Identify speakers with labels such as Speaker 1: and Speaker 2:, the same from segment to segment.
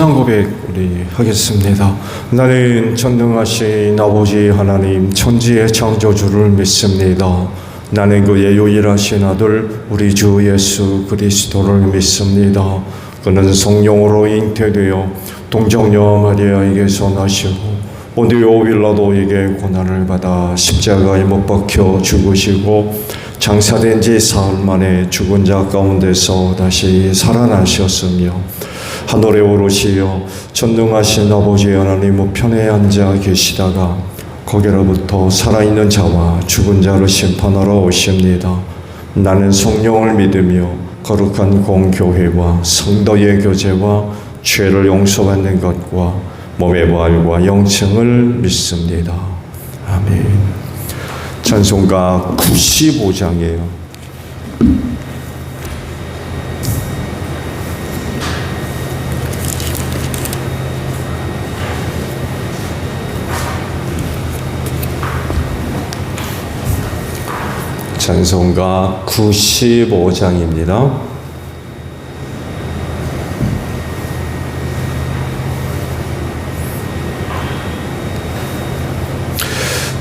Speaker 1: 신앙 고백 우리 하겠습니다. 나는 전능하신 아버지 하나님 천지의 창조주를 믿습니다. 나는 그의 유일하신 아들 우리 주 예수 그리스도를 믿습니다. 그는 성령으로 잉태되어 동정녀 마리아에게서 나시고 본디오 빌라도에게 고난을 받아 십자가에 못 박혀 죽으시고 장사된 지 사흘 만에 죽은 자 가운데서 다시 살아나셨으며 하늘에 오르시어 전능하신 아버지 하나님 우편에 앉아 계시다가 거기로부터 살아있는 자와 죽은 자를 심판하러 오십니다. 나는 성령을 믿으며 거룩한 공교회와 성도의 교제와 죄를 용서받는 것과 몸의 부활과 영생을 믿습니다. 아멘. 찬송가 95장이에요. 찬송가 95장입니다.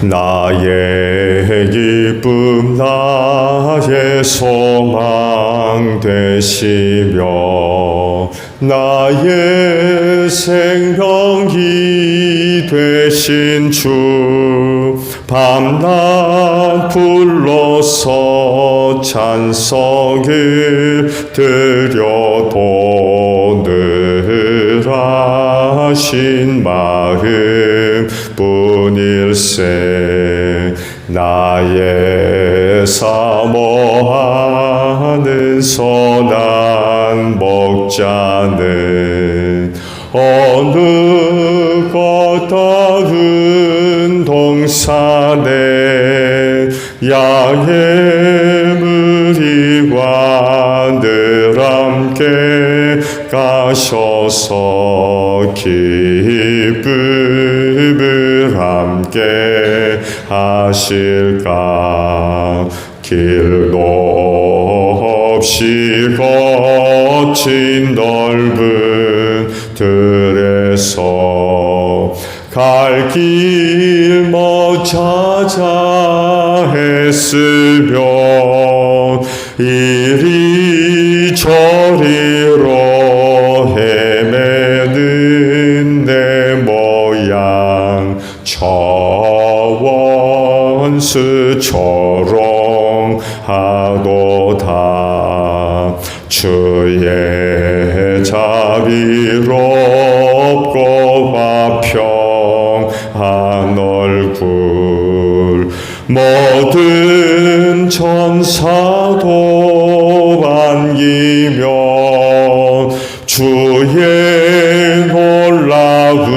Speaker 1: 나의 기쁨 나의 소망 되시며 나의 생명이 되신 주 밤낮 불러서 찬송을 드려도 늘 하신 마음 뿐일세. 나의 사모하는 선한 목자는 어느 것 다른 동산에 양의 무리와 늘 함께 가셔서 기쁨을 함께 하실까. 길도 없이 거친 넓은 들에서 갈 길 못 찾아 했으며 이리저리로 헤매는 내 모양 저원수처럼 하도다. 주의 자비롭고 화평한 얼굴 모든 천사도 반기며 주의 놀라운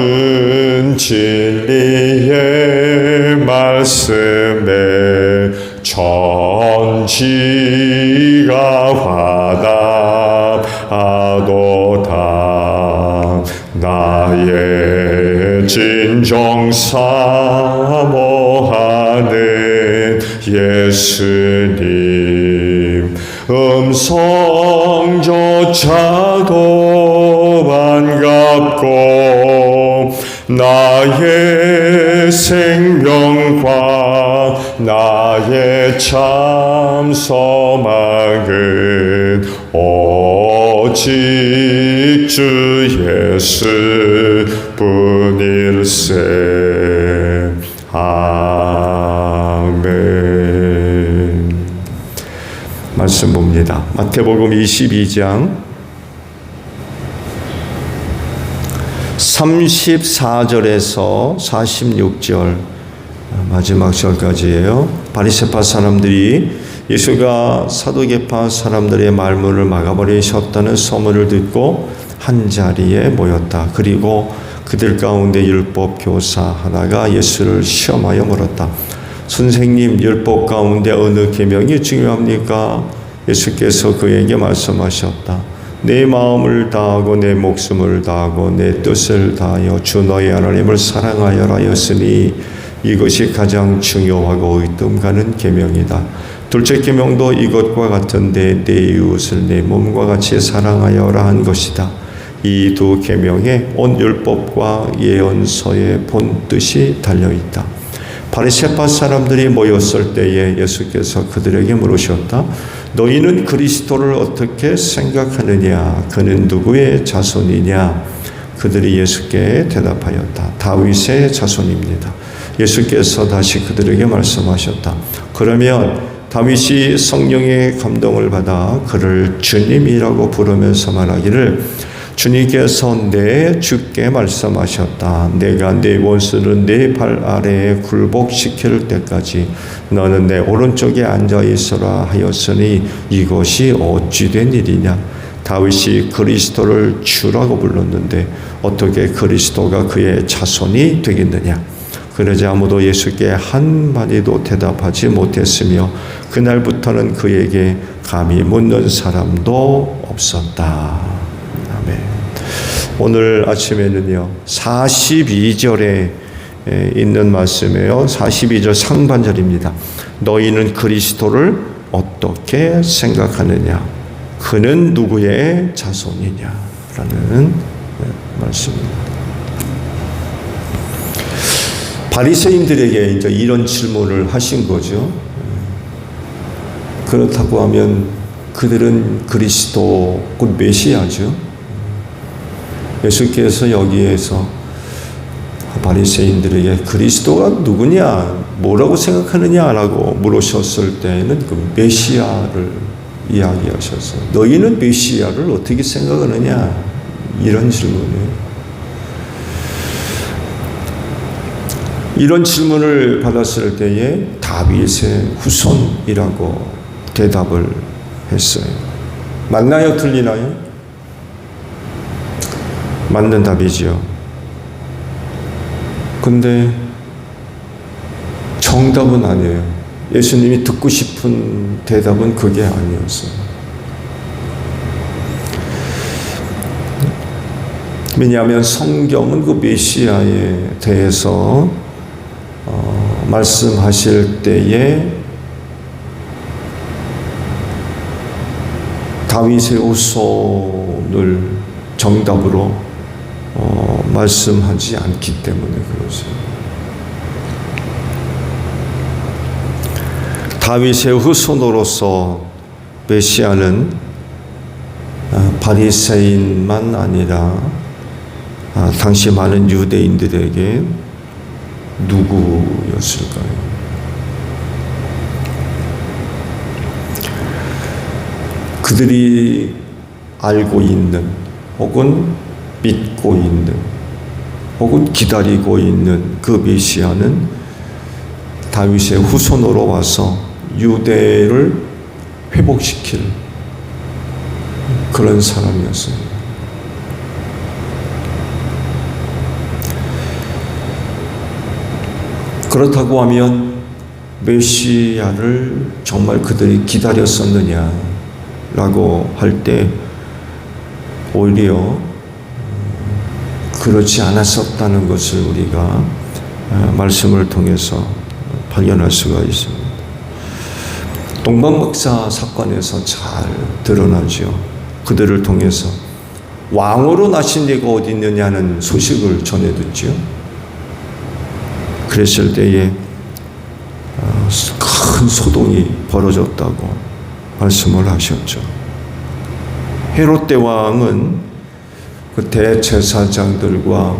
Speaker 1: 진리의 말씀에 천지가 화답하도다. 나의 진정 사모하는 예수님 음성조차도 반갑고 나의 생명과 나의 참 소망은 오직 주 예수 뿐일세. 아멘. 말씀 봅니다. 마태복음 22장 34절에서 46절 마지막 절까지예요. 바리새파 사람들이 예수가 사두개파 사람들의 말문을 막아버리셨다는 소문을 듣고 한 자리에 모였다. 그리고 그들 가운데 율법 교사 하나가 예수를 시험하여 물었다. 선생님, 율법 가운데 어느 계명이 중요합니까? 예수께서 그에게 말씀하셨다. 내 마음을 다하고 내 목숨을 다하고 내 뜻을 다하여 주 너의 하나님을 사랑하여라 하였으니 이것이 가장 중요하고 의뜸 가는 계명이다. 둘째 계명도 이것과 같은데 내 이웃을 내 몸과 같이 사랑하여라 한 것이다. 이 두 계명에 온 율법과 예언서의 본 뜻이 달려있다. 바리새파 사람들이 모였을 때에 예수께서 그들에게 물으셨다. 너희는 그리스도를 어떻게 생각하느냐? 그는 누구의 자손이냐? 그들이 예수께 대답하였다. 다윗의 자손입니다. 예수께서 다시 그들에게 말씀하셨다. 그러면 다윗이 성령의 감동을 받아 그를 주님이라고 부르면서 말하기를 주님께서 내 주께 말씀하셨다. 내가 내 원수를 내 발 아래에 굴복시킬 때까지 너는 내 오른쪽에 앉아 있으라 하였으니 이것이 어찌 된 일이냐. 다윗이 그리스도를 주라고 불렀는데 어떻게 그리스도가 그의 자손이 되겠느냐. 그러자 아무도 예수께 한마디도 대답하지 못했으며 그날부터는 그에게 감히 묻는 사람도 없었다. 아멘. 오늘 아침에는요 42절에 있는 말씀이에요. 42절 상반절입니다. 너희는 그리스도를 어떻게 생각하느냐? 그는 누구의 자손이냐? 라는 말씀입니다. 바리새인들에게 이제 이런 질문을 하신 거죠. 그렇다고 하면 그들은 그리스도 곧 메시아죠. 예수께서 여기에서 바리새인들에게 그리스도가 누구냐, 뭐라고 생각하느냐라고 물으셨을 때에는 그 메시아를 이야기하셔서 너희는 메시아를 어떻게 생각하느냐 이런 질문이에요. 이런 질문을 받았을 때에 다윗의 후손이라고 대답을 했어요. 맞나요? 틀리나요? 맞는 답이지요. 근데 정답은 아니에요. 예수님이 듣고 싶은 대답은 그게 아니었어요. 왜냐하면 성경은 그 메시아에 대해서 말씀하실 때에 다윗의 후손을 정답으로 말씀하지 않기 때문에 그러죠. 다윗의 후손으로서 메시아는 바리새인만 아니라 당시 많은 유대인들에게 누구였을까요? 그들이 알고 있는 혹은 믿고 있는 혹은 기다리고 있는 그 메시아는 다윗의 후손으로 와서 유대를 회복시킬 그런 사람이었어요. 그렇다고 하면 메시아를 정말 그들이 기다렸었느냐라고 할 때 오히려 그렇지 않았었다는 것을 우리가 말씀을 통해서 발견할 수가 있습니다. 동방박사 사건에서 잘 드러나죠. 그들을 통해서 왕으로 나신 이가 어디 있느냐는 소식을 전해 듣죠. 그랬을 때에 큰 소동이 벌어졌다고 말씀을 하셨죠. 헤롯 대왕은 그 대제사장들과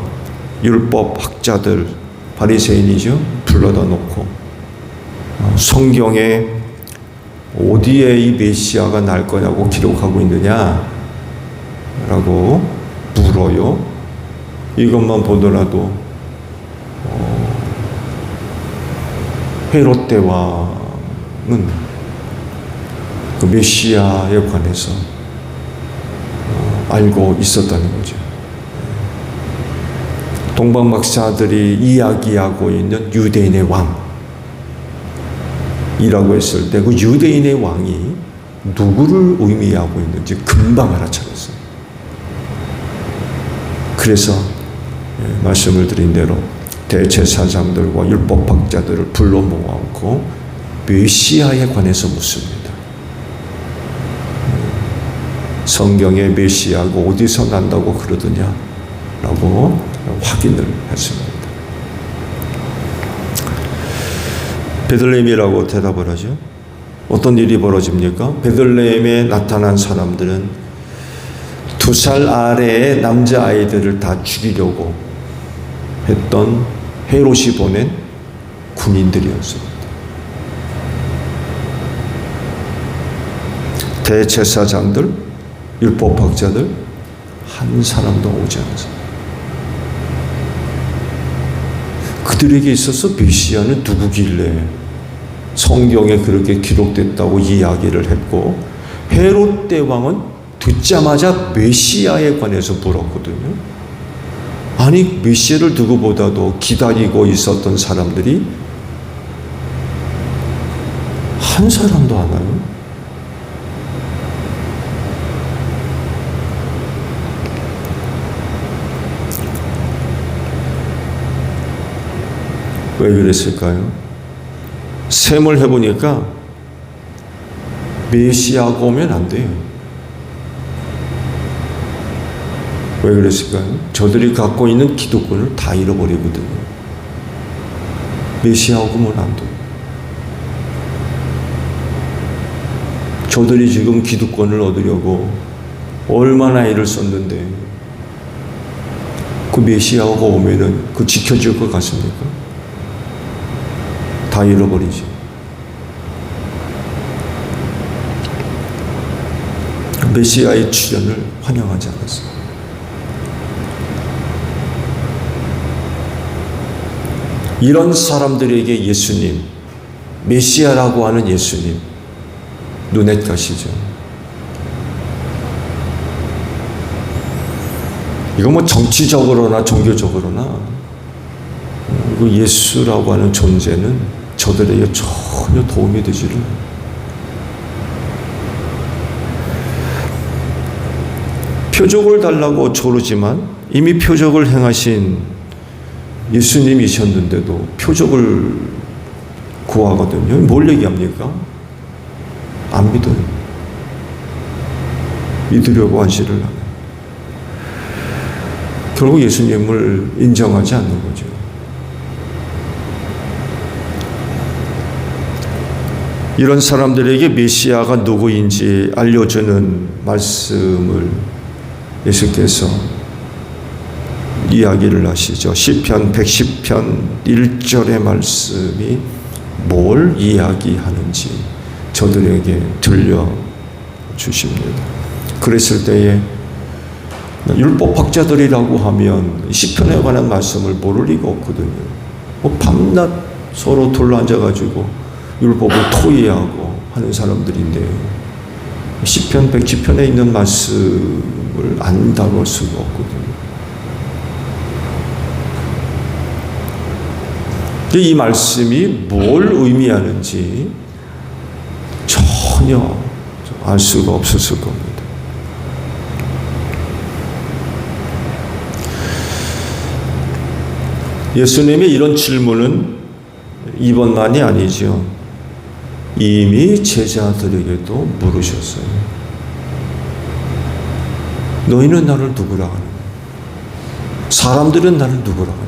Speaker 1: 율법 학자들, 바리새인이죠, 불러다 놓고 성경에 어디에 이 메시아가 날 거냐고 기록하고 있느냐 라고 물어요. 이것만 보더라도 헤롯 대왕은 그 메시아에 관해서 알고 있었다는 거죠. 동방박사들이 이야기하고 있는 유대인의 왕이라고 했을 때 그 유대인의 왕이 누구를 의미하고 있는지 금방 알아차렸어요. 그래서 말씀을 드린 대로 대제사장들과 율법학자들을 불러 모아놓고 메시아에 관해서 묻습니다. 성경의 메시아가 어디서 난다고 그러더냐? 라고 확인을 했습니다. 베들레헴이라고 대답을 하죠. 어떤 일이 벌어집니까? 베들레헴에 나타난 사람들은 2살 아래의 남자아이들을 다 죽이려고 했던 헤롯이 보낸 군인들이었습니다. 대제사장들, 율법학자들 한 사람도 오지 않았습니다. 그들에게 있어서 메시아는 누구길래 성경에 그렇게 기록됐다고 이야기를 했고, 헤롯 대왕은 듣자마자 메시아에 관해서 물었거든요. 아니, 메시아를 누구보다도 기다리고 있었던 사람들이 한 사람도 안 와요. 왜 그랬을까요? 셈을 해보니까 메시아가 오면 안 돼요. 왜 그랬을까요? 저들이 갖고 있는 기득권을 다 잃어버리거든요. 메시아가 오면 안 돼요. 저들이 지금 기득권을 얻으려고 얼마나 애를 썼는데 그 메시아가 오면은 그 지켜줄 것 같습니까? 다 잃어버리지. 메시아의 출현을 환영하지 않았어요. 이런 사람들에게 예수님, 메시아라고 하는 예수님, 눈에 가시죠. 이거 뭐 정치적으로나 종교적으로나 그 예수라고 하는 존재는 저들에게 전혀 도움이 되지를 않아요. 표적을 달라고 조르지만 이미 표적을 행하신 예수님이셨는데도 표적을 구하거든요. 뭘 얘기합니까? 안 믿어요. 믿으려고 하지를 않아요. 결국 예수님을 인정하지 않는 거죠. 이런 사람들에게 메시아가 누구인지 알려주는 말씀을 예수께서 이야기를 하시죠. 시편 110편 1절의 말씀이 뭘 이야기하는지 저들에게 들려주십니다. 그랬을 때에 율법학자들이라고 하면 시편에 관한 말씀을 모를 리가 없거든요. 밤낮 서로 둘러앉아가지고 율법을 토의하고 하는 사람들인데 시편 110편에 있는 말씀을 안다고 할 수가 없거든요. 이 말씀이 뭘 의미하는지 전혀 알 수가 없었을 겁니다. 예수님의 이런 질문은 이번만이 아니죠. 이미 제자들에게도 물으셨어요. 너희는 나를 누구라 하느냐? 사람들은 나를 누구라 하느냐?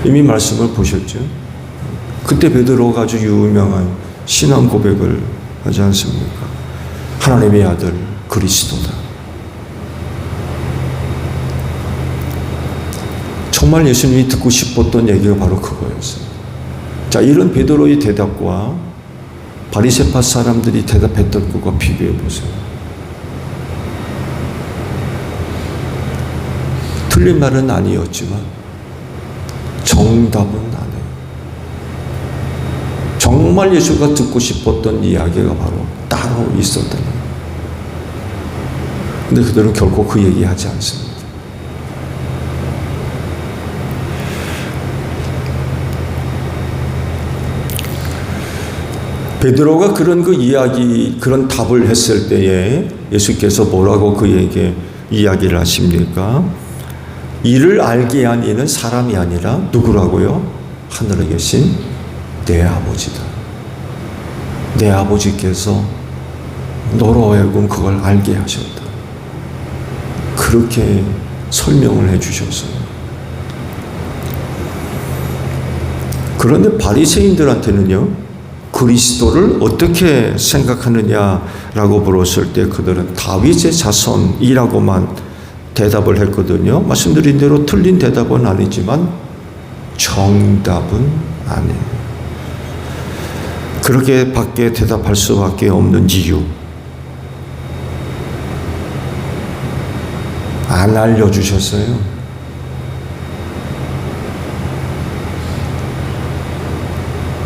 Speaker 1: 이미 말씀을 보셨죠. 그때 베드로가 아주 유명한 신앙 고백을 하지 않습니까? 하나님의 아들 그리스도다. 정말 예수님이 듣고 싶었던 얘기가 바로 그거였어요. 자, 이런 베드로의 대답과 바리새파 사람들이 대답했던 것과 비교해 보세요. 틀린 말은 아니었지만 정답은 아니에요. 정말 예수가 듣고 싶었던 이야기가 바로 따로 있었던 거예요. 근데 그들은 결코 그 얘기하지 않습니다. 베드로가 그런 그 이야기, 그런 답을 했을 때에 예수께서 뭐라고 그에게 이야기를 하십니까? 이를 알게 한 이는 사람이 아니라 누구라고요? 하늘에 계신 내 아버지다. 내 아버지께서 너로 하여금 그걸 알게 하셨다. 그렇게 설명을 해주셨어요. 그런데 바리새인들한테는요, 그리스도를 어떻게 생각하느냐라고 물었을 때 그들은 다윗의 자손이라고만 대답을 했거든요. 말씀드린 대로 틀린 대답은 아니지만 정답은 아니에요. 그렇게 밖에 대답할 수밖에 없는 이유, 안 알려주셨어요.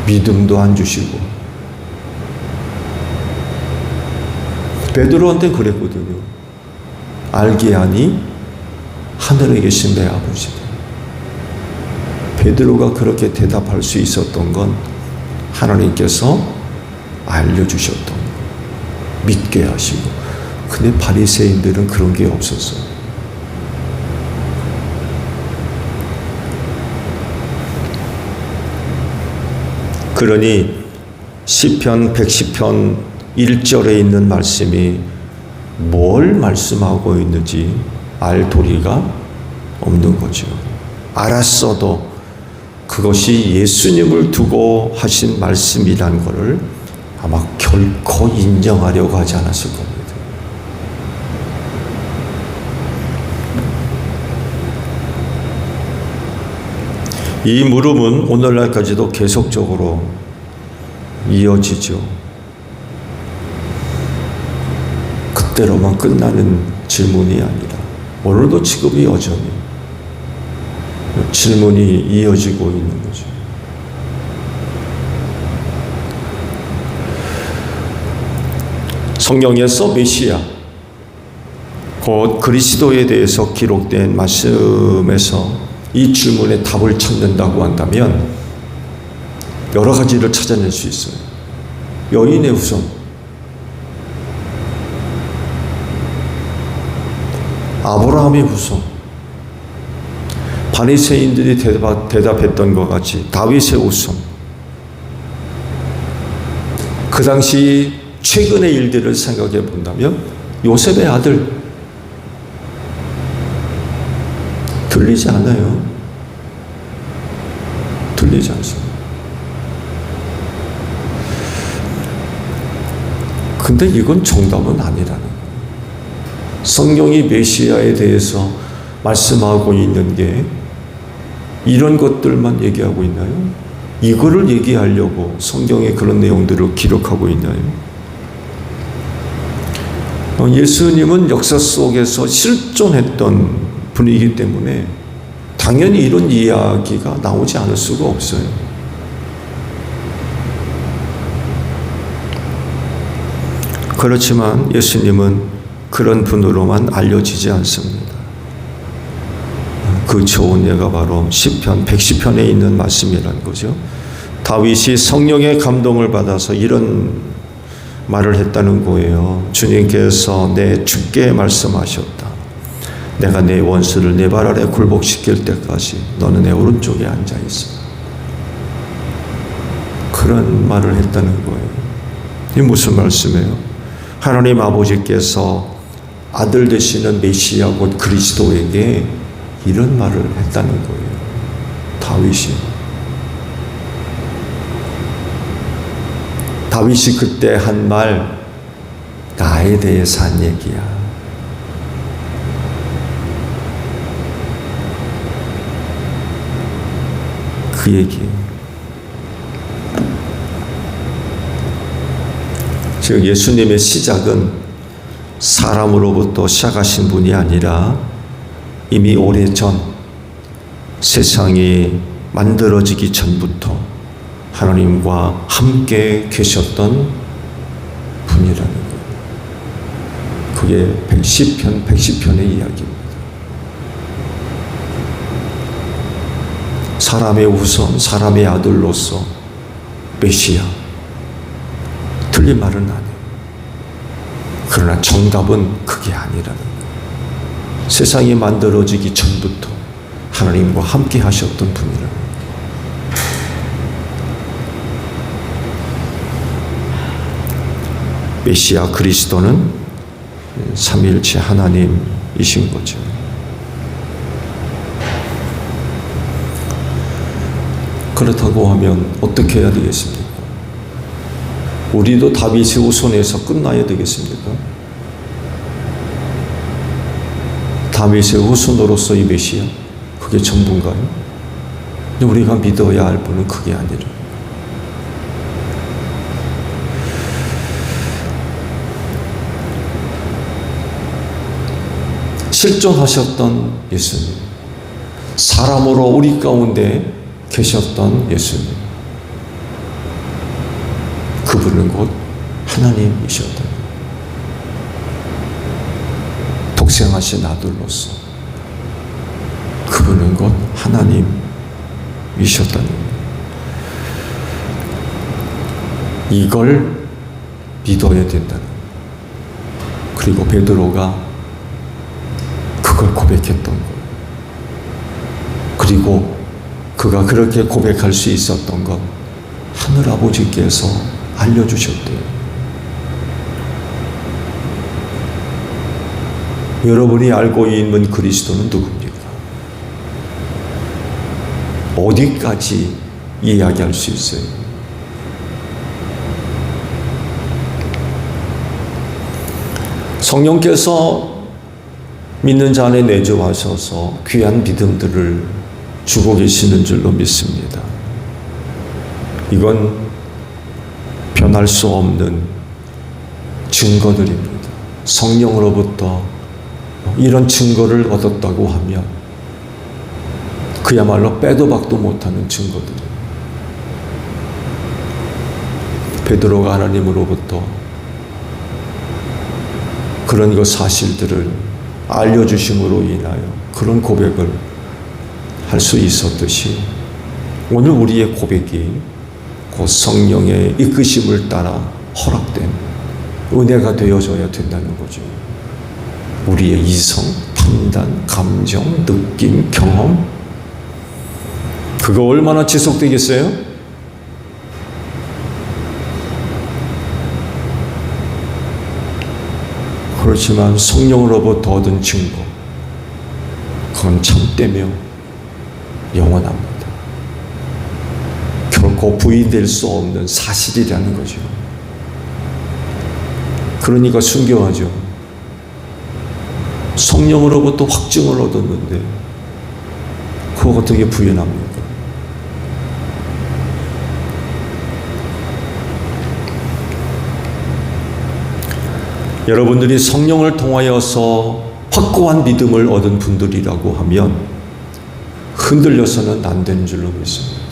Speaker 1: 믿음도 안 주시고. 베드로한테 그랬거든요. 알게 하니 하늘에 계신 내 아버지다. 베드로가 그렇게 대답할 수 있었던 건 하나님께서 알려주셨던 거, 믿게 하시고. 근데 바리새인들은 그런 게 없었어요. 그러니 시편 110편 1절에 있는 말씀이 뭘 말씀하고 있는지 알 도리가 없는 거죠. 알았어도 그것이 예수님을 두고 하신 말씀이라는 것을 아마 결코 인정하려고 하지 않았을 겁니다. 이 물음은 오늘날까지도 계속적으로 이어지죠. 그때로만 끝나는 질문이 아니라 오늘도 지금 여전히 질문이 이어지고 있는 거죠. 성경에서 메시아, 곧 그리스도에 대해서 기록된 말씀에서 이 질문에 답을 찾는다고 한다면 여러 가지를 찾아낼 수 있어요. 여인의 후손, 아브라함의 후손, 바리새인들이 대답했던 것 같이 다윗의 후손, 그 당시 최근의 일들을 생각해 본다면 요셉의 아들, 들리지 않아요. 들리지 않습니다. 근데 이건 정답은 아니라는 거예요. 성경이 메시아에 대해서 말씀하고 있는 게 이런 것들만 얘기하고 있나요? 이거를 얘기하려고 성경에 그런 내용들을 기록하고 있나요? 예수님은 역사 속에서 실존했던 분이기 때문에 당연히 이런 이야기가 나오지 않을 수가 없어요. 그렇지만 예수님은 그런 분으로만 알려지지 않습니다. 그 좋은 예가 바로 시편 110편에 있는 말씀이라는 거죠. 다윗이 성령의 감동을 받아서 이런 말을 했다는 거예요. 주님께서 내 주께 말씀하셨다. 내가 내 원수를 내 발 아래 굴복시킬 때까지 너는 내 오른쪽에 앉아 있어. 그런 말을 했다는 거예요. 이게 무슨 말씀이에요? 하나님 아버지께서 아들 되시는 메시아 곧 그리스도에게 이런 말을 했다는 거예요. 다윗이 그때 한 말, 나에 대해서 한 얘기야. 그 얘기. 즉 예수님의 시작은 사람으로부터 시작하신 분이 아니라 이미 오래전 세상이 만들어지기 전부터 하나님과 함께 계셨던 분이라는 거예요. 그게 110편의 이야기입니다. 사람의 후손, 사람의 아들로서 메시아. 틀린 말은 아니에요. 그러나 정답은 그게 아니라는 거예요. 세상이 만들어지기 전부터 하나님과 함께 하셨던 분이라는 거예요. 메시아 그리스도는 삼위일체 하나님이신 거죠. 그렇다고 하면 어떻게 해야 되겠습니까? 우리도 다윗의 후손에서 끝나야 되겠습니까? 다윗의 후손으로서의 메시아, 그게 전부인가요? 근데 우리가 믿어야 할 분은 그게 아니라 실존하셨던 예수님, 사람으로 우리 가운데 계셨던 예수님, 그분은 곧 하나님이셨다. 독생하신 아들로서 그분은 곧 하나님이셨다는 것. 이걸 믿어야 된다는 것. 그리고 베드로가 그걸 고백했던 것. 그리고 그가 그렇게 고백할 수 있었던 것, 하늘아버지께서 알려주셨대요. 여러분이 알고 있는 그리스도는 누굽니까? 어디까지 이야기할 수 있어요? 성령께서 믿는 자 안에 내주하셔서 귀한 믿음들을 주고 계시는 줄로 믿습니다. 이건 변할 수 없는 증거들입니다. 성령으로부터 이런 증거를 얻었다고 하면 그야말로 빼도 박도 못하는 증거들이에요. 베드로가 하나님으로부터 그런 그 사실들을 알려주심으로 인하여 그런 고백을 할 수 있었듯이 오늘 우리의 고백이 곧 성령의 이끄심을 따라 허락된 은혜가 되어져야 된다는 거죠. 우리의 이성, 판단, 감정, 느낌, 경험, 그거 얼마나 지속되겠어요? 그렇지만 성령으로부터 얻은 증거, 그건 참되며 영원합니다. 결코 부인될 수 없는 사실이라는 거죠. 그러니까 순교하죠. 성령으로부터 확증을 얻었는데 그거 어떻게 부인합니까? 여러분들이 성령을 통하여서 확고한 믿음을 얻은 분들이라고 하면 흔들려서는 안 되는 줄로 믿습니다.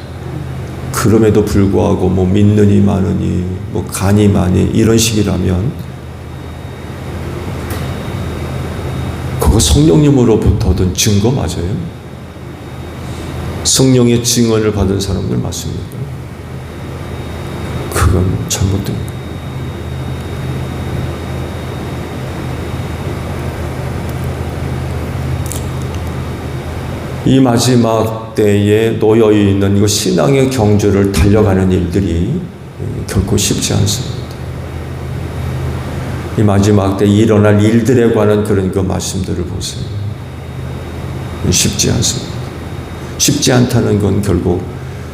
Speaker 1: 그럼에도 불구하고 뭐 믿느니 마느니 뭐 가니 마니 이런 식이라면 그거 성령님으로부터 얻은 증거 맞아요? 성령의 증언을 받은 사람들 맞습니까? 그건 잘못된 거예요. 이 마지막 때에 놓여 있는 이 신앙의 경주를 달려가는 일들이 결코 쉽지 않습니다. 이 마지막 때 일어날 일들에 관한 그런 그 말씀들을 보세요. 쉽지 않습니다. 쉽지 않다는 건 결국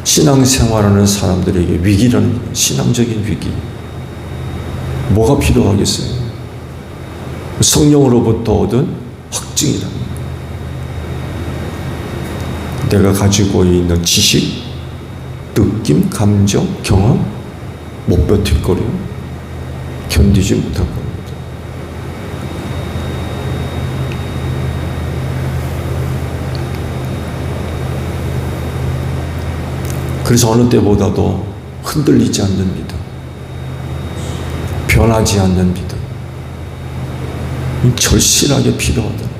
Speaker 1: 신앙생활하는 사람들에게 위기라는 신앙적인 위기. 뭐가 필요하겠어요? 성령으로부터 얻은 확증이라는 거예요. 내가 가지고 있는 지식, 느낌, 감정, 경험 못 버틸 거려. 견디지 못할 겁니다. 그래서 어느 때보다도 흔들리지 않는 믿음, 변하지 않는 믿음, 절실하게 필요하다.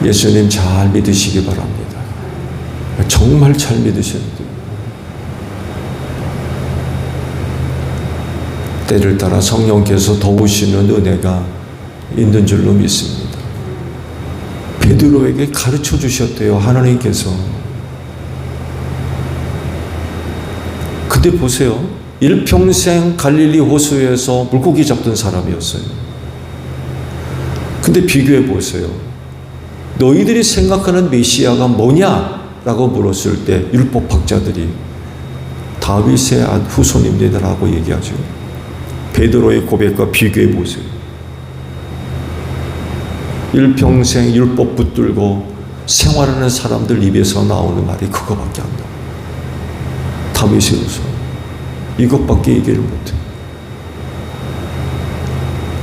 Speaker 1: 예수님 잘 믿으시기 바랍니다. 정말 잘 믿으셔야 돼요. 때를 따라 성령께서 도우시는 은혜가 있는 줄로 믿습니다. 베드로에게 가르쳐 주셨대요, 하나님께서. 근데 보세요. 일평생 갈릴리 호수에서 물고기 잡던 사람이었어요. 근데 비교해 보세요. 너희들이 생각하는 메시아가 뭐냐? 라고 물었을 때 율법학자들이 다윗의 후손입니다라고 얘기하죠. 베드로의 고백과 비교해 보세요. 일평생 율법 붙들고 생활하는 사람들 입에서 나오는 말이 그거밖에 안 나와요. 다윗의 후손. 이것밖에 얘기를 못해요.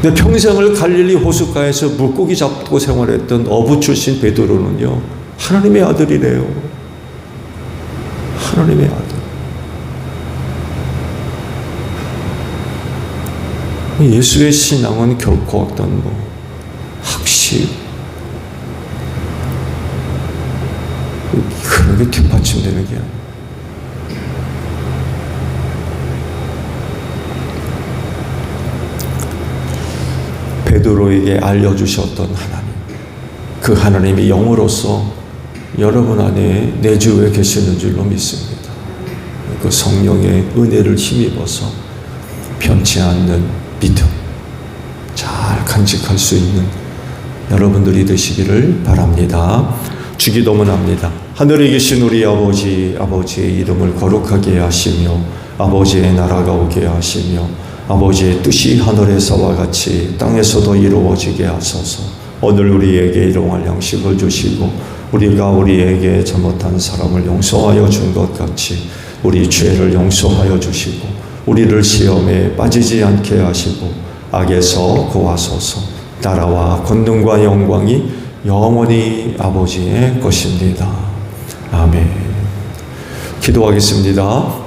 Speaker 1: 근데 평생을 갈릴리 호숫가에서 물고기 잡고 생활했던 어부 출신 베드로는요, 하나님의 아들이래요. 하나님의 아들. 예수의 신앙은 결코 어떤 학식 그런 게 뒷받침되는 게 아니에요. 베드로에게 알려주셨던 하나님, 그 하나님이 영으로서 여러분 안에 내주에 계시는 줄로 믿습니다. 그 성령의 은혜를 힘입어서 변치 않는 믿음 잘 간직할 수 있는 여러분들이 되시기를 바랍니다. 주기도문합니다. 하늘에 계신 우리 아버지, 아버지의 이름을 거룩하게 하시며 아버지의 나라가 오게 하시며 아버지의 뜻이 하늘에서와 같이 땅에서도 이루어지게 하소서. 오늘 우리에게 일용할 양식을 주시고 우리가 우리에게 잘못한 사람을 용서하여 준 것 같이 우리 죄를 용서하여 주시고 우리를 시험에 빠지지 않게 하시고 악에서 구하소서. 나라와 권능과 영광이 영원히 아버지의 것입니다. 아멘. 기도하겠습니다.